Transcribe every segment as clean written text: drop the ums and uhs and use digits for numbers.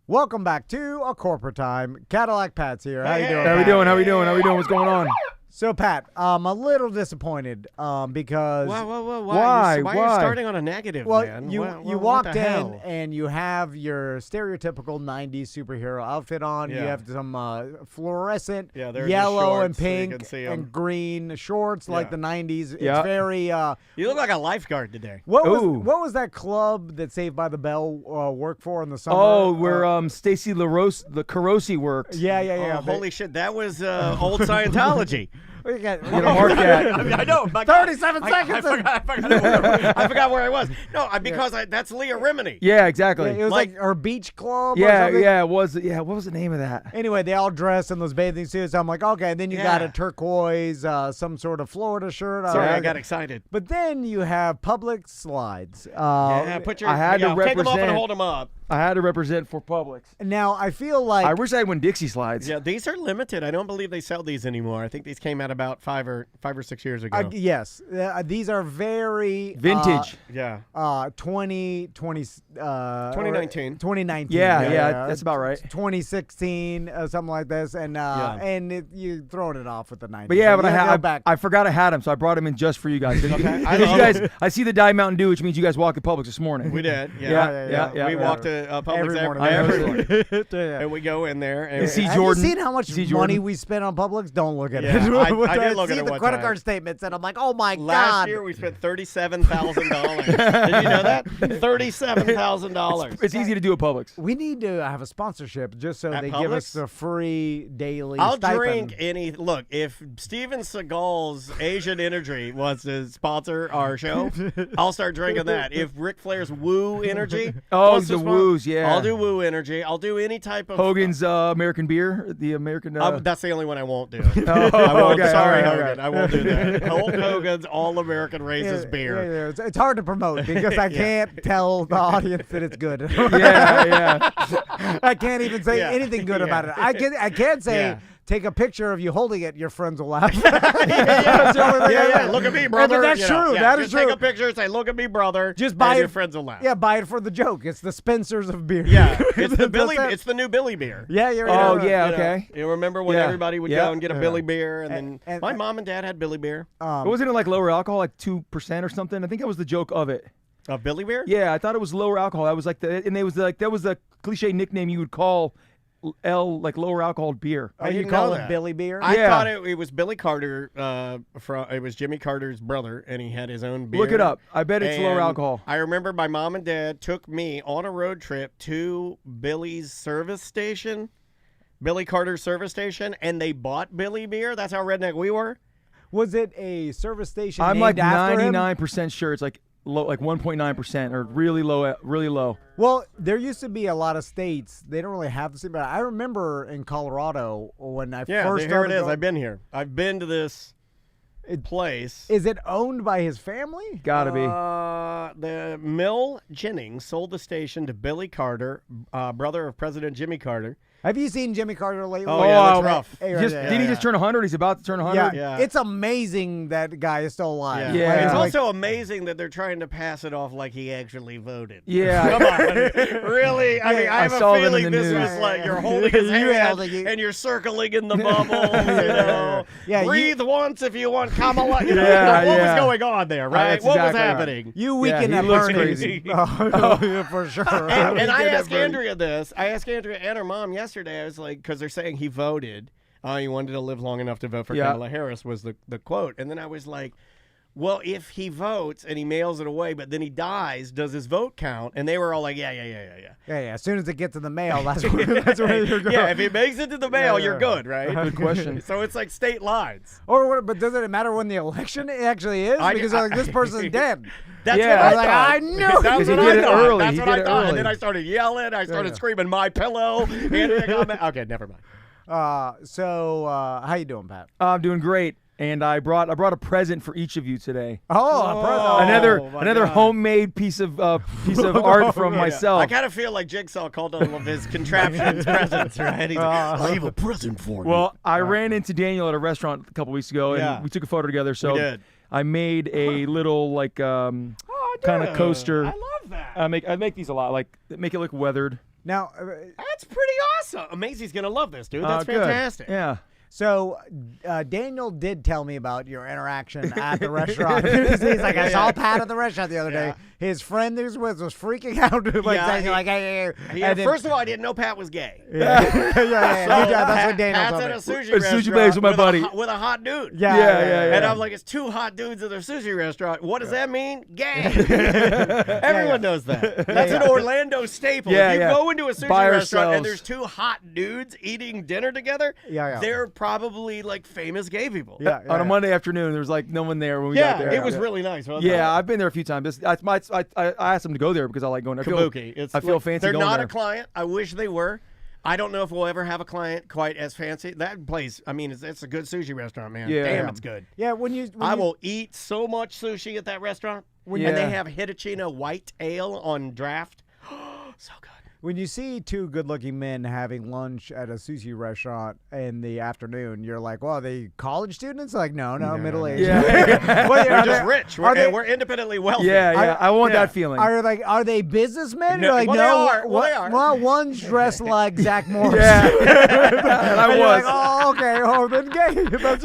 Welcome back to A Corporate Time. Cadillac Pat's here. How you doing? How we doing? How we doing? How we doing? What's going on? So, Pat, I'm a little disappointed because... Why? Why are you starting on a negative, well, man? you What walked the in hell? and you have your stereotypical 90s superhero outfit on. Yeah. You have some fluorescent Yeah, there's yellow the and shorts so you pink can see 'em. and green shorts like Yeah. the 90s. It's Yeah. very... You look like a lifeguard today. what Ooh. was that club that Saved by the Bell worked for in the summer? Oh, where Stacy the Carosi works. Yeah. Oh, holy shit, that was old Scientology. We got, You gotta mark that. I know. 37 seconds. I forgot where I was. No, because that's Leah Remini. Yeah, exactly. It was like her beach club. or Yeah, something. yeah, it was. Yeah, what was the name of that? Anyway, they all dressed in those bathing suits. I'm like, okay. And then you got a Yeah. turquoise, some sort of Florida shirt. Sorry, I got excited. But then you have Publix slides. Put your. I had to take them off and represent- hold them up. I had to represent for Publix. Now I feel like I wish I had one Dixie slides. Yeah, these are limited. I don't believe they sell these anymore. I think these came out about 5 or 6 years ago. yes, these are very Vintage. Yeah. 2019. 2019. Yeah, that's about right. 2016, something like this, and you throwing it off with the 90s. But yeah, but You go I back. I forgot I had them, so I brought them in just for you guys. Okay. I You love guys, I see the Diet Mountain Dew, which means you guys walk at Publix this morning. We did. Yeah. We walked to Publix Every every morning. morning. Yeah. And we go in there. And see Have Jordan. you seen how much See money Jordan? we spent on Publix? Don't look at Yeah, it. I did look at see it the one credit time. card statements, and I'm like, oh my Last god. year we spent $37,000. Did you know that? $37,000. It's easy to do at Publix. We need to have a sponsorship just so At they give us Publix? the free daily I'll stipend. drink any. Look, if Steven Seagal's Asian Energy wants to sponsor our show, I'll start drinking that. If Ric Flair's Woo Energy, Oh, wants to the spon- Woos, yeah. I'll do Woo Energy. I'll do any type of Hogan's American beer, the American. that's the only one I won't do. Oh, I won't. okay, Sorry, all right, Hogan. I won't do that. Hulk Hogan's All American Racist beer. Yeah. It's hard to promote because I can't tell the audience that it's good. yeah. I can't even say Yeah. anything good Yeah. about it. I can say Yeah. take a picture of you holding it. Your friends will laugh. Yeah. Look at me, brother. That's true. Yeah, That just is take true. a picture and say, "Look at me, brother." Just buy and it. your friends will laugh. Yeah, buy it for the joke. It's the Spencers of beer. Yeah. It's the That's Billy. it. It's the new Billy beer. Yeah, you're Oh, right. yeah. You know, Okay. You remember when Yeah. everybody would Yeah. go and get a Billy beer, and then my and- mom and dad had Billy beer. Wasn't it like lower alcohol, like 2% or something? I think that was the joke of it. A Billy beer? Yeah, I thought it was lower alcohol. That was like that was the cliche nickname you would call like lower alcohol beer. Oh, you didn't call know it that. Billy beer? I Yeah. thought it was Billy Carter. It was Jimmy Carter's brother, and he had his own beer. Look it up. I bet it's lower And alcohol. I remember my mom and dad took me on a road trip to Billy's service station, Billy Carter's service station, and they bought Billy beer. That's how redneck we were. Was it a service station I'm named like after him? 99% sure it's like low, like 1.9% or really low, really low. Well, there used to be a lot of states. They don't really have the same. But I remember in Colorado when I Yeah, first here it started is. going- I've been here. I've been to this place. Is it owned by his family? Gotta be. The Mill Jennings sold the station to Billy Carter, brother of President Jimmy Carter. Have you seen Jimmy Carter lately? Oh, yeah, that's Oh, rough. Hey, right Just, there. didn't he just turn 100? He's about to turn 100. Yeah. Yeah. It's amazing that guy is still alive. Yeah. Yeah. It's Like- also amazing that they're trying to pass it off like he actually voted. Yeah. Come on. Really? I mean, I have saw a them in feeling the this news. was like you're holding his You hand held it, you- and you're circling in the bubble, you know. Yeah, Breathe once if you want Kamala. You know, Yeah, what yeah. was going on there, right? That's What was exactly right. happening? You weekend he at looks Bernie's. crazy. Oh, yeah, for sure. And I Weekend at asked Bernie's. Andrea this. I asked Andrea and her mom yesterday. I was like, because they're saying he voted. He wanted to live long enough to vote for Yeah. Kamala Harris was the quote. And then I was like, well, if he votes and he mails it away, but then he dies, does his vote count? And they were all like, yeah. Yeah. As soon as it gets in the mail, that's where you're going. Yeah, if he makes it to the mail, Yeah. you're good, right? Good question. So it's like state lines. But doesn't it matter when the election actually is? Because like, this person's dead. That's Yeah. what I I was like, thought. I knew That's Because he what did I it thought. early. That's He what did I it thought. early. And then I started yelling. I started screaming, "My pillow!" Okay, never mind. So how you doing, Pat? I'm doing great, and I brought a present for each of you today. Oh, a present. my Another God. homemade piece of art from myself. I kind of feel like Jigsaw called all of his contraptions presents, right? He's like, I have a present for you. Well, I ran into Daniel at a restaurant a couple weeks ago, and Yeah. we took a photo together. So We did. I made a little like kind of dude, coaster. I love that. I make these a lot, like make it look weathered. Now, That's pretty awesome. Maisie's gonna love this, dude. That's Good. fantastic. Yeah. so Daniel did tell me about your interaction at the restaurant. He's like, I saw Pat at the restaurant the other day. His friend he was with was freaking out, hey. Yeah, And then- first of all, I didn't know Pat was gay. yeah. So That's what Daniel Pat's told at me. a sushi A sushi restaurant place with my buddy. with a hot dude. Yeah. And I'm like, it's two hot dudes at their sushi restaurant. What does that mean? Gay. Everyone knows that. That's an Orlando staple. Yeah, if you yeah. go into a sushi By restaurant and ourselves. there's two hot dudes eating dinner together, they're probably like famous gay people. On a Monday afternoon, there was like no one there when we got there. It was really nice. Wasn't Yeah, it? I've been there a few times. I asked them to go there because I like going there. Kabuki. I feel fancy They're going not there. a client. I wish they were. I don't know if we'll ever have a client quite as fancy. That place, I mean, it's a good sushi restaurant, man. Yeah. Damn, it's good. Yeah, I will eat so much sushi at that restaurant. And they have Hitachino white ale on draft. So good. When you see two good-looking men having lunch at a sushi restaurant in the afternoon, you're like, well, are they college students? Like, no, middle-aged. Yeah. We're just rich. We're independently wealthy. Yeah. I want that feeling. Are they businessmen? No, You're like, well, no. they are. Well, they are. Well, one's dressed like Zach Morris. Yeah. And I And you're was. like, oh, okay. Oh, then gay. That's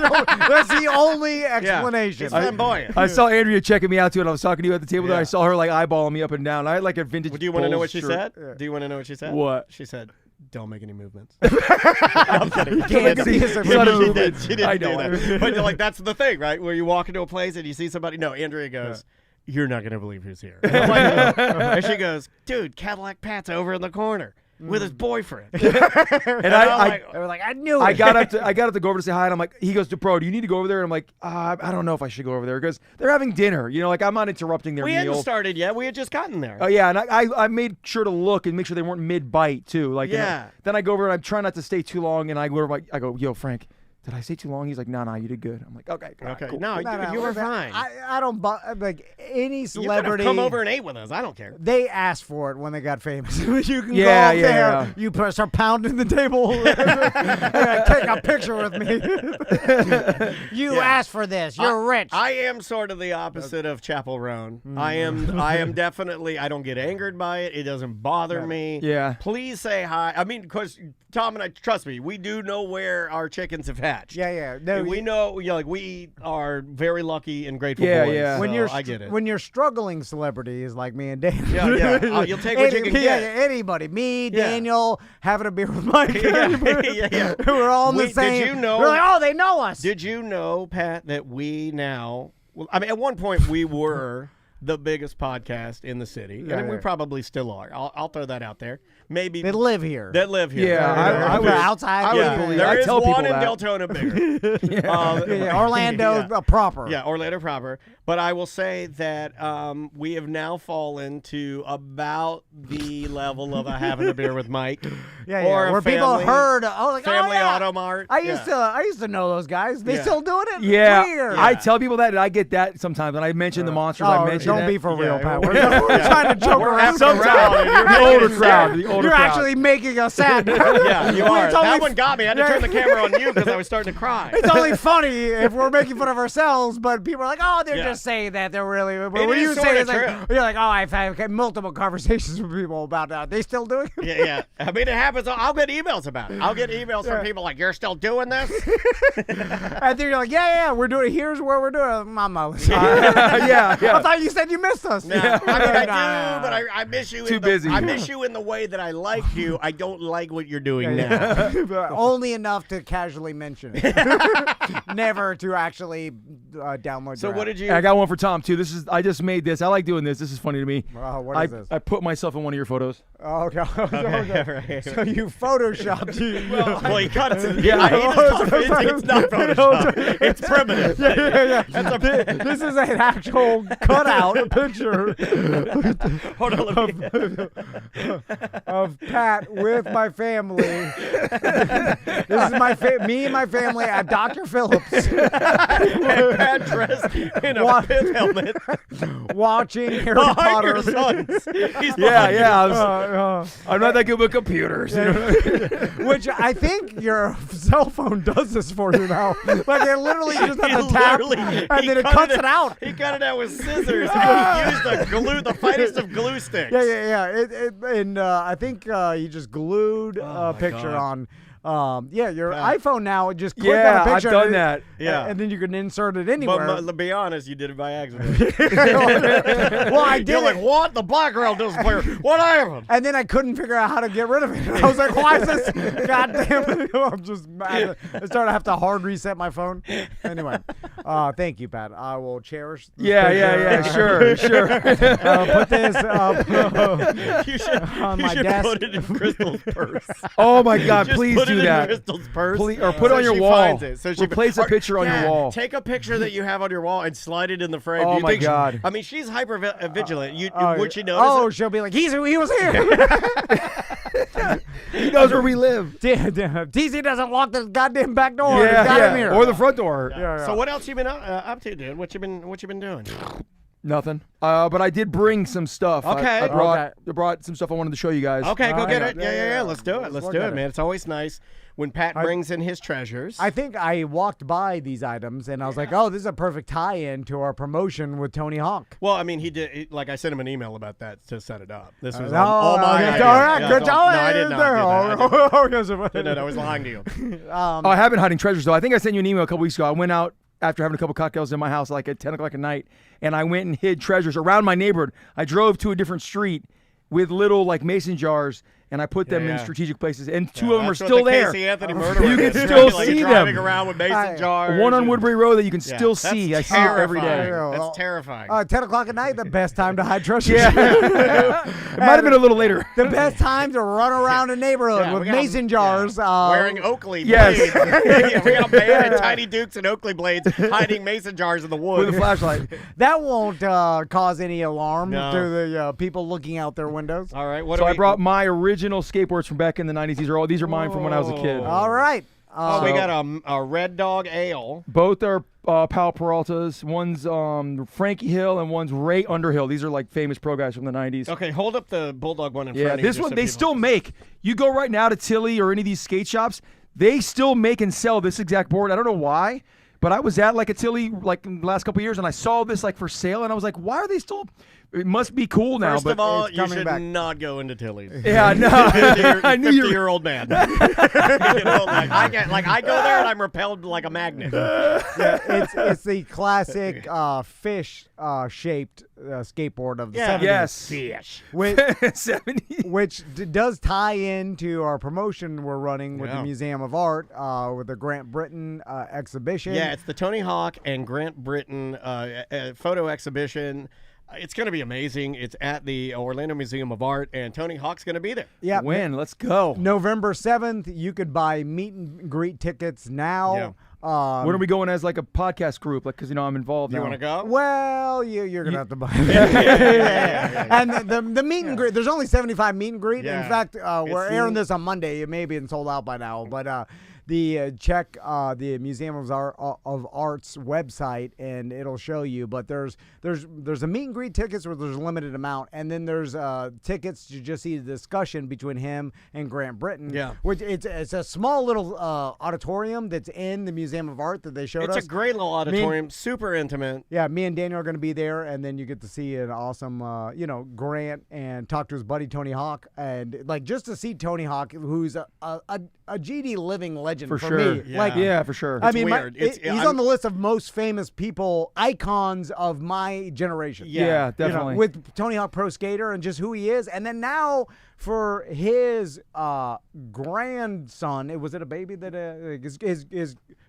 the only explanation. It's flamboyant. I saw Andrea checking me out too, and I was talking to you at the table there. I saw her like eyeballing me up and down. I had like a vintage. Do you want to know Bulls what she shirt. said? Do you want to know what she said? What? She said, don't make any movements. Can't see his movement. She didn't I know do that. But like that's the thing, right? Where you walk into a place and you see somebody. No, Andrea goes, you're not going to believe who's here. And I'm like, and she goes, dude, Cadillac Pat's over in the corner with his boyfriend. And They were like, I knew it. I got up to go over to say hi, and I'm like, he goes, bro, do you need to go over there? And I'm like, I don't know if I should go over there because they're having dinner. You know, like I'm not interrupting their We meal. hadn't started yet. We had just gotten there. Oh yeah, and I made sure to look and make sure they weren't mid bite too. Like then I go over and I'm trying not to stay too long, and I go over, I go, yo Frank, did I stay too long? He's like, no, you did good. I'm like, okay, cool. No, you were fine. I don't like any You could celebrity. have come over and ate with us. I don't care. They asked for it when they got famous. You can go Yeah, up there. yeah. You start pounding the table. Take a picture with me. You asked for this. You're rich. I am sort of the opposite of Chapel Roan. I am definitely. I don't get angered by it. It doesn't bother me. Yeah. Please say hi. I mean, because Tom and I, trust me, we do know where our chickens have hatched. Yeah. No, we know. Like we are very lucky and grateful Yeah, boys. yeah. So I get it. When you're struggling celebrities like me and Daniel. Yeah. You'll take what you can get. Anybody. Me, Daniel, having a beer with Mike. Yeah. We're all in the same. Did you know? We're like, oh, they know us. Did you know, Pat, that we now? Well, I mean, at one point we were the biggest podcast in the city, and we probably still are. I'll throw that out there. Maybe They live here. That live here. Yeah, I They're would. outside. I would believe. There I is tell people one in that. Deltona bigger. Orlando proper. Yeah, Orlando proper. But I will say that we have now fallen to about the level of having a beer with Mike. Or where people heard, Family Auto Mart. I used to know those guys. They still doing it? Yeah, Weird. I tell people that, and I get that sometimes. When I mention the monsters, I mention don't that. be for real, Pat. we're- We're trying to joke around. The older crowd. You're actually making us sad. Yeah, you are. It's only- That one got me. I had to turn the camera on you because I was starting to cry. It's only funny if we're making fun of ourselves, but people are like, "Oh, they're Yeah. just saying that. They're really." But It when is you sorta say it's true. like, you're like, "Oh, I've had multiple conversations with people about that. They still doing it?" Yeah. I mean, it happens. I'll get emails about it. I'll get emails from people like, "You're still doing this?" And then you're like, "Yeah, we're doing it. Here's where we're doing it." Mama. Yeah. I thought you said you missed us. No, I mean, I do, but I miss you. Too busy. I miss you in the way that I like you. I don't like what you're doing now. Only enough to casually mention it. Never to actually download. So your what app. did you? I got one for Tom too. I just made this. I like doing this. This is funny to me. What is this? I put myself in one of your photos. Oh, okay. Right. So you photoshopped you. Well, he cut it. Yeah. It's not Photoshop. It's primitive. This is an actual cutout picture Hold on, let me. of Pat with my family. This is me and my family at Dr. Phillips Pat dressed in a pith helmet. watching Harry Behind Potter. your sons. He's Yeah. I'm not that good with computers. Which I think your cell phone does this for you now. Like it literally just has a tap and then it cuts it out. He cut it out with scissors. He used the finest of glue sticks. Yeah. And I think think you just glued a picture on. Your iPhone now. Just click on a picture. I've done that. Yeah, and then you can insert it anywhere. But to be honest, you did it by accident. Well, I did. You're like, what? The background doesn't play. What happened? And then I couldn't figure out how to get rid of it. I was like, why is this? Goddamn! I'm just mad. I started to have to hard reset my phone. Anyway, thank you, Pat. I will cherish. Sure. Put this You should on my desk. put it in Crystal's purse. Oh my God! Just Please put do it that. in Crystal's purse. Please, or put it on your she wall. finds it. So she Replace a picture on your wall. Take a picture that you have on your wall and slide it in the frame. Oh Do you my think God! I mean, she's hyper vigilant. Would she notice? Oh, it? she'll be like, he was here. He knows where we live. TC doesn't lock the goddamn back door. He's got him here. Or the front door. Yeah. So what else you been up to, dude? What you been doing? Nothing. But I did bring some stuff. Okay. I brought some stuff I wanted to show you guys. Okay, go get it. yeah. Yeah. Let's do it. Let's do it, man. It's always nice when Pat brings in his treasures. I think I walked by these items and I was like, oh, this is a perfect tie-in to our promotion with Tony Hawk. Well, I mean, he did. Like, I sent him an email about that to set it up. This was Oh, all my idea. all right, Yeah, good job. No, I did not do that. I was lying to you. I have been hiding treasures, though. I think I sent you an email a couple weeks ago. I went out after having a couple cocktails in my house, like at 10 o'clock at night, and I went and hid treasures around my neighborhood. I drove to a different street with little, like, mason jars, and I put them in strategic places, and two of them are still there. Casey Anthony murderer. You can is, still right? see driving them. around with mason jars. One on Woodbury Road that you can Yeah, still that's see. I see it every day. terrifying. That's terrifying. 10 o'clock at night, the best time to hide treasures. Yeah. It might have been a little later. The best time to run around a neighborhood with mason jars. Wearing Oakley Yes. blades. We got a band of Tiny Dukes and Oakley blades hiding mason jars in the woods. With a flashlight. That won't cause any alarm No. to the people looking out their windows. All right. What So I brought my original skateboards from back in the 90s. These are mine from when I was a kid. All right. we got a Red Dog Ale. Both are Pal Peralta's. One's Frankie Hill and one's Ray Underhill. These are like famous pro guys from the 90s. Okay, hold up the Bulldog one in front of you. This one they still make. You go right now to Tilly or any of these skate shops, they still make and sell this exact board. I don't know why, but I was at like a Tilly like in the last couple of years and I saw this like for sale and I was like, why are they still? It must be cool now. First but of all, it's you coming should back. not go into Tilly's. Yeah, no. I knew you were 50-year-old man. I go there and I'm repelled like a magnet. It's the classic fish shaped skateboard of the 70s. Yes. Fish. Which, 70s. which does tie into our promotion we're running with the Museum of Art with the Grant Britton exhibition. Yeah, it's the Tony Hawk and Grant Britton photo exhibition. It's going to be amazing. It's at the Orlando Museum of Art, and Tony Hawk's going to be there. Yeah. When? Let's go. November 7th, you could buy meet and greet tickets now. Yeah. When are we going as like a podcast group? Like, because I'm involved. You now. want to go? Well, you're gonna have to buy. Yeah. And the meet and greet. There's only 75 meet and greet. Yeah. In fact, we're airing the- this on Monday. It may have been sold out by now, but check the Museum of Art's website and it'll show you. But there's a meet and greet tickets where there's a limited amount, and then there's tickets to just see the discussion between him and Grant Britton. Yeah. Which it's a small little auditorium that's in the Museum of Art that they showed us. It's a great little auditorium, super intimate. Yeah, me and Daniel are going to be there, and then you get to see an awesome, Grant and talk to his buddy Tony Hawk, and like just to see Tony Hawk, who's a GD living legend For for sure. me. Yeah. Like, Yeah, for sure. I mean, weird. he's on the list of most famous people, icons of my generation. Yeah, You know, definitely. with Tony Hawk Pro Skater and just who he is, and then now for his grandson, was it a baby that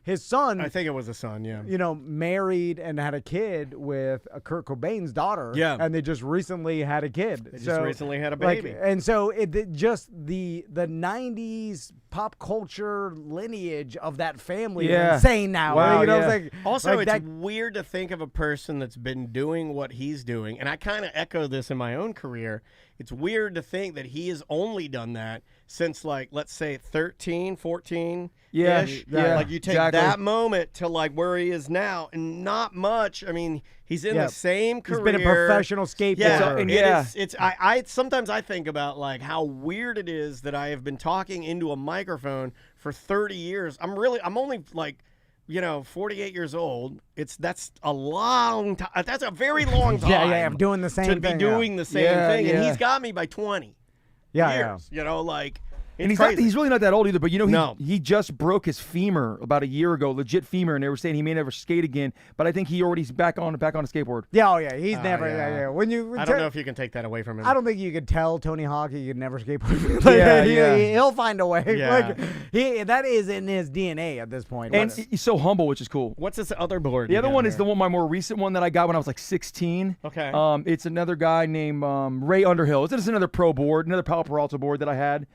his son? I think it was a son, yeah. Married and had a kid with Kurt Cobain's daughter. Yeah. And they just recently had a kid. They just recently had a baby. And so just the 90s pop culture lineage of that family is insane now. Wow, It's yeah. like, Also, like it's that, weird to think of a person that's been doing what he's doing, and I kind of echo this in my own career. It's weird to think that he has only done that since, like, let's say 13, 14 ish. Yeah, Like, you take exactly. that moment to, like, where he is now, and not much. I mean, he's in the same career. he's been a professional skateboarder. Yeah, And it's I sometimes I think about like how weird it is that I have been talking into a microphone for 30 years. I'm only like 48 years old. That's a long time. That's a very long time. Yeah, I'm doing the same to thing. be doing the same thing, and he's got me by 20. years. You know, like. And It's he's crazy. he's really not that old either, but you know No. he just broke his femur about a year ago, legit femur, and they were saying he may never skate again. But I think he already's back on a skateboard. Yeah, oh yeah, he's never. Yeah. When you, I don't know if you can take that away from him. I don't think you could tell Tony Hawk he could never skateboard. He'll find a way. Yeah. Like that is in his DNA at this point. And he's so humble, which is cool. What's this other board? The other one is the one, my more recent one that I got when I was like 16. Okay. It's another guy named Ray Underhill. It's just another pro board, another Palo Peralta board that I had.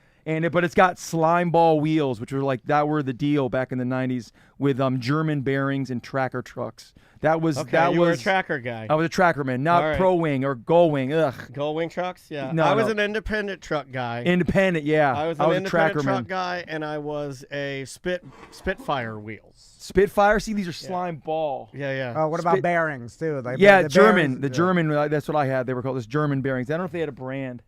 But it's got slime ball wheels, which were like were the deal back in the 90s with German bearings and tracker trucks. That was you were a tracker guy. I was a tracker man, not right. Pro Wing or Gull Wing. Ugh. Gull Wing trucks? Yeah. No, I was no. an independent truck guy. Independent, yeah. I was an independent truck guy, and I was a Spitfire wheels. Spitfire? See, these are slime ball. Yeah. Oh, what about bearings too? Like Yeah, the German. bearings, German, that's what I had. They were called German bearings. I don't know if they had a brand.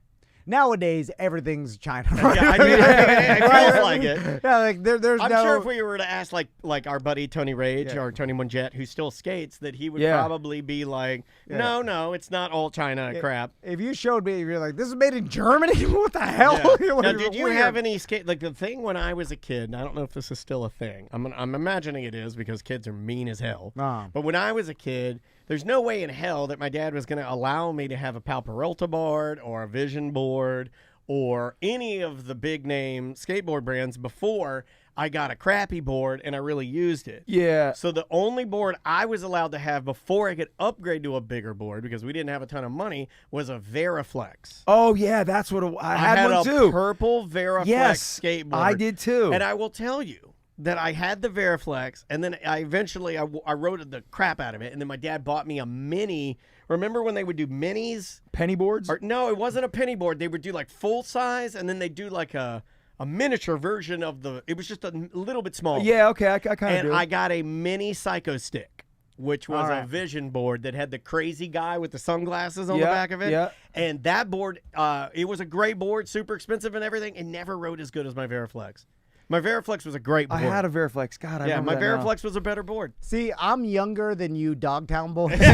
Nowadays, everything's China. Yeah, I mean, it feels like it. Yeah, like there's I'm no. sure if we were to ask like our buddy Tony Rage or Tony Monjet, who still skates, that he would probably be like, no, it's not all China crap. If you showed me, you're like, this is made in Germany. What the hell? Yeah. Now, did you have any skate? Like the thing when I was a kid, and I don't know if this is still a thing. I'm imagining it is because kids are mean as hell. But when I was a kid, there's no way in hell that my dad was going to allow me to have a Pal Peralta board or a Vision board or any of the big name skateboard brands before I got a crappy board and I really used it. Yeah. So the only board I was allowed to have before I could upgrade to a bigger board, because we didn't have a ton of money, was a Veriflex. Oh, yeah, that's what I had one a too. Purple Veriflex skateboard. I did too. And I will tell you that I had the Veriflex, and then I eventually rode the crap out of it, and then my dad bought me a mini. Remember when they would do minis? Penny boards? No, it wasn't a penny board. They would do like full size, and then they do like a miniature version of it was just a little bit smaller. Yeah, okay, I kind of do. And I got a mini Psycho Stick, which was a Vision board that had the crazy guy with the sunglasses on the back of it. Yeah. And that board, it was a great board, super expensive and everything, and never rode as good as my Veriflex. My Veriflex was a great board. I had a Veriflex. God, I remember my that now. Veriflex was a better board. See, I'm younger than you Dogtown boys. I'm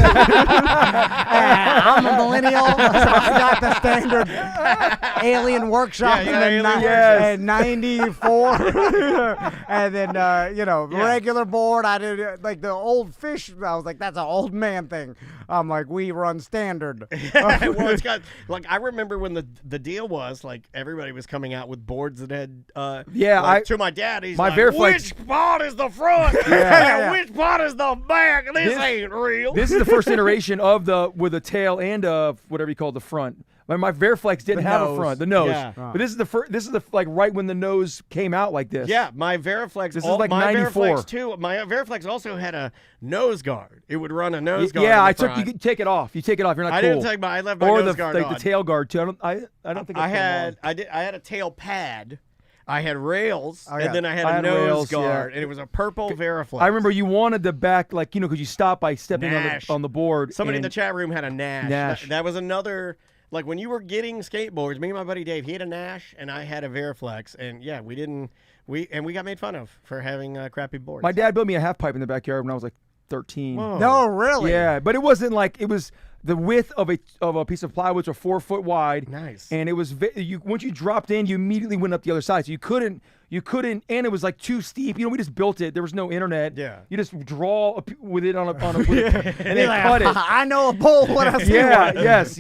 a millennial, so I got the standard Alien Workshop in 94. And then, regular board. I did, like, the old fish. I was like, that's an old man thing. I'm like, we run standard. Well, it's got, like, I remember when the deal was, like, everybody was coming out with boards that had, to my dad, he's my like, Veriflex, which part is the front? Which part is the back? This ain't real. This is the first iteration with a tail and whatever you call the front. My Veriflex didn't have a front, the nose. Yeah. But this is the first. This is the like right when the nose came out like this. Yeah, my Veriflex. This is like my 94. Veriflex too. My Veriflex also had a nose guard. It would run a nose guard. Yeah, You could take it off. You take it off. You're not I cool. didn't take I left my nose guard on. Or the tail guard too. I don't think I had a tail pad. I had rails, and then I had a nose rails, guard, and it was a purple Veriflex. I remember you wanted the back, like, because you stop by stepping on the board. Somebody in the chat room had a Nash. That was another, like, when you were getting skateboards, me and my buddy Dave, he had a Nash, and I had a Veriflex, and yeah, we got made fun of for having crappy boards. My dad built me a half pipe in the backyard when I was like 13. Whoa. No, really? Yeah, but it wasn't like, it was the width of a piece of plywood, so 4 foot wide. Nice. And it was once you dropped in, you immediately went up the other side. So you couldn't, and it was like too steep. We just built it. There was no internet. Yeah. You just draw with it on a and then cut it. I know a bull when I see one. Yes.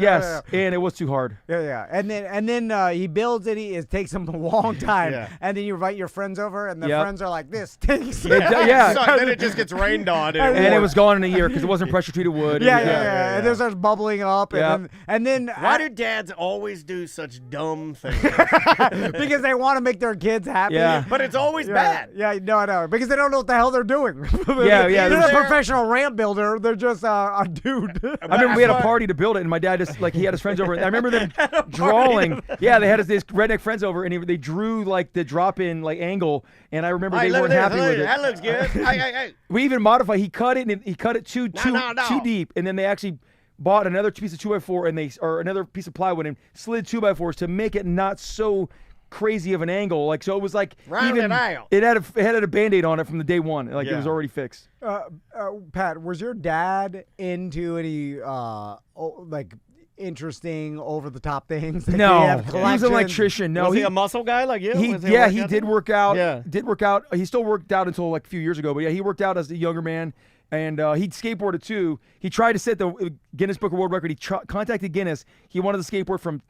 And it was too hard. Yeah. And then he builds it. It takes him a long time. Yeah. And then you invite your friends over, and the friends are like, "This stinks." Yeah. So then it just gets rained on, And it was gone in a year because it wasn't pressure treated wood. Yeah. And it starts bubbling up. And then why do dads always do such dumb things? Because they want to make their kids happy. Yeah. But it's always bad. Yeah, no. Because they don't know what the hell they're doing. Yeah. They're not a professional ramp builder. They're just a dude. I remember we had a party to build it, and my dad just, like, he had his friends over. I remember them drawing. Yeah, they had his redneck friends over, and they drew, like, the drop-in, like, angle, and I remember they weren't happy with it. That looks good. Hey. We even modified. He cut it, and he cut it too deep, and then they actually bought another piece of 2x4 or another piece of plywood and slid 2x4s to make it not so crazy of an angle. Like, so it was like it had a Band-Aid on it from the day one. Like, it was already fixed. Pat, was your dad into any interesting, over the top things. That No, they have he was an collections? electrician. No, was he a muscle guy like you? Was he he did work out. Yeah. Did work out. He still worked out until like a few years ago. But yeah, he worked out as a younger man. And he skateboarded too. He tried to set the Guinness Book of World Record. He contacted Guinness. He wanted to skateboard from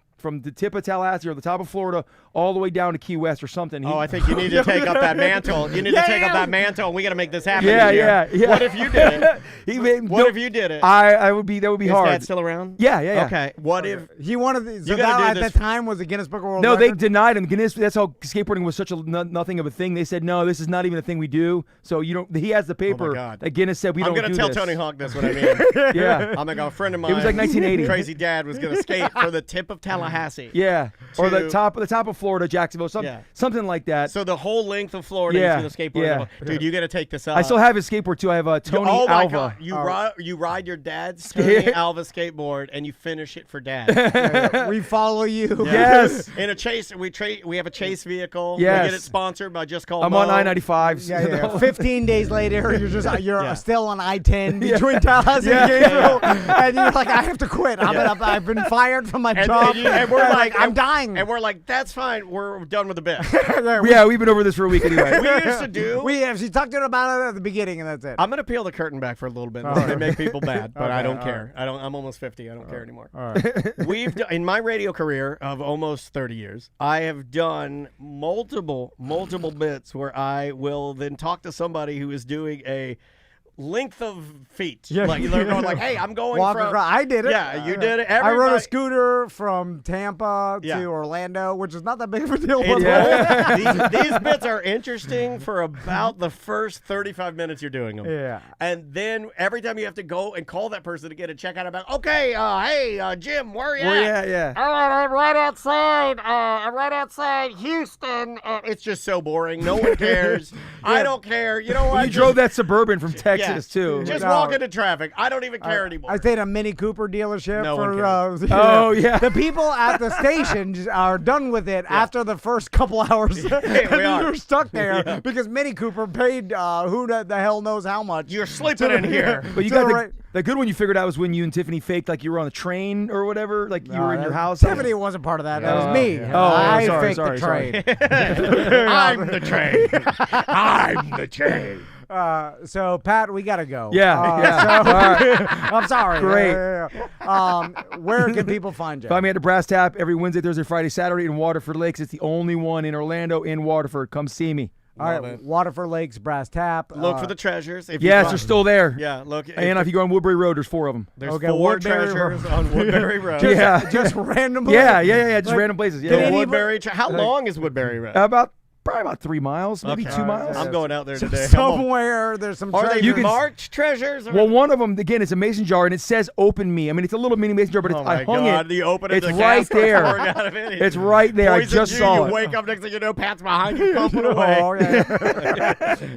the tip of Tallahassee or the top of Florida all the way down to Key West or something. I think you need to take up that mantle. You need to take up that mantle, and we got to make this happen. Yeah. What if you did it? What if you did it? I would be. That would be hard. Is Dad still around? Yeah. Okay. What if He wanted the, so You gotta that do at this the time was a Guinness Book of World No, Record? they denied him. Guinness. That's how skateboarding was such a nothing of a thing. They said no, this is not even a thing we do. So you don't. He has the paper God. that Guinness said we I'm don't do gonna tell this. Tony Hawk this what I mean. Yeah. I'm like a friend of mine. It was like 1980. Crazy Dad was gonna skate for the tip of Tallahassee. Yeah. Or the To- top of Florida, Jacksonville, something like that. So the whole length of Florida Yeah, is going to skateboard. yeah. Dude, you got to take this up. I still have his skateboard too. I have a Tony Oh my Alva. God. You ride your dad's Tony Alva skateboard and you finish it for Dad. We follow you. Yes. In a chase, we have a chase vehicle. Yes. We get it sponsored by Just Call I'm Mo. on I-95. Yeah. 15 days later, you're Yeah. still on I-10 between Tallahassee and Gainesville, and you're like, I have to quit. I've been fired from my job, and we're like, I'm dying. And we're like, that's fine. We're done with the bit. Yeah, we've been over this for a week anyway. We used to do. She talked to her about it at the beginning, and that's it. I'm gonna peel the curtain back for a little bit. They make people bad, but I don't care. I'm almost 50. I don't care anymore. All right. In my radio career of almost 30 years, I have done multiple bits where I will then talk to somebody who is doing a length of feet. Yeah. Like they're going like, hey, I'm going Walk from. across. I did it. Yeah, you did it. I rode a Everybody- scooter from Tampa Yeah. to Orlando, which is not that big of a deal. It's Yeah. these bits are interesting for about the first 35 minutes you're doing them. Yeah. And then every time you have to go and call that person to get a check out about, okay, hey, Jim, where are you at? Yeah. All right, I'm right outside. I'm right outside Houston. It's just so boring. No one cares. I don't care. You know what? You drove that Suburban from Texas too. Just No. walk into traffic. I don't even care anymore. I stayed at a Mini Cooper dealership No one for. Oh, yeah. The people at the station just are done with it after the first couple hours. we and are. you're stuck there because Mini Cooper paid who the hell knows how much. You're sleeping in here. But you To the got right- the good one you figured out was when you and Tiffany faked like you were on the train or whatever, like you were in your house. Tiffany wasn't part of that. That was me. Oh, I sorry, faked sorry, the sorry. train. I'm the train. I'm the train. So Pat, we gotta go. Yeah. So, All right. I'm sorry. Great. Where can people find you? Find me at the Brass Tap every Wednesday, Thursday, Friday, Saturday in Waterford Lakes. It's the only one in Orlando in Waterford. Come see me. All right, Waterford Lakes Brass Tap. Look for the treasures. If you Yes, find- they're still there. Yeah, look. And if you go on Woodbury Road, there's 4 of them. There's Okay, 4 Woodbury treasures Road. on Woodbury Road. Yeah. just randomly. Yeah. Just Like, random places. did Yeah. any- Woodbury. How long is Woodbury Road? Probably about 3 miles, maybe Okay. 2 miles. I'm going out there today. Somewhere there's some Are they treasure. You can- marked treasures? Or? Well, one of them, again, it's a mason jar, and it says "Open Me." I mean, it's a little mini mason jar, but it's, Oh my I hung God! it. You open it, It's the right gas starts there. pouring out of it. It's right there. I Poisoned just you. saw You it. wake up next thing you know, Pat's behind you, pumping away. Oh,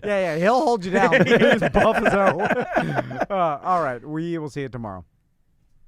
yeah. He'll hold you down. He's buff as hell. All right, we will see you tomorrow.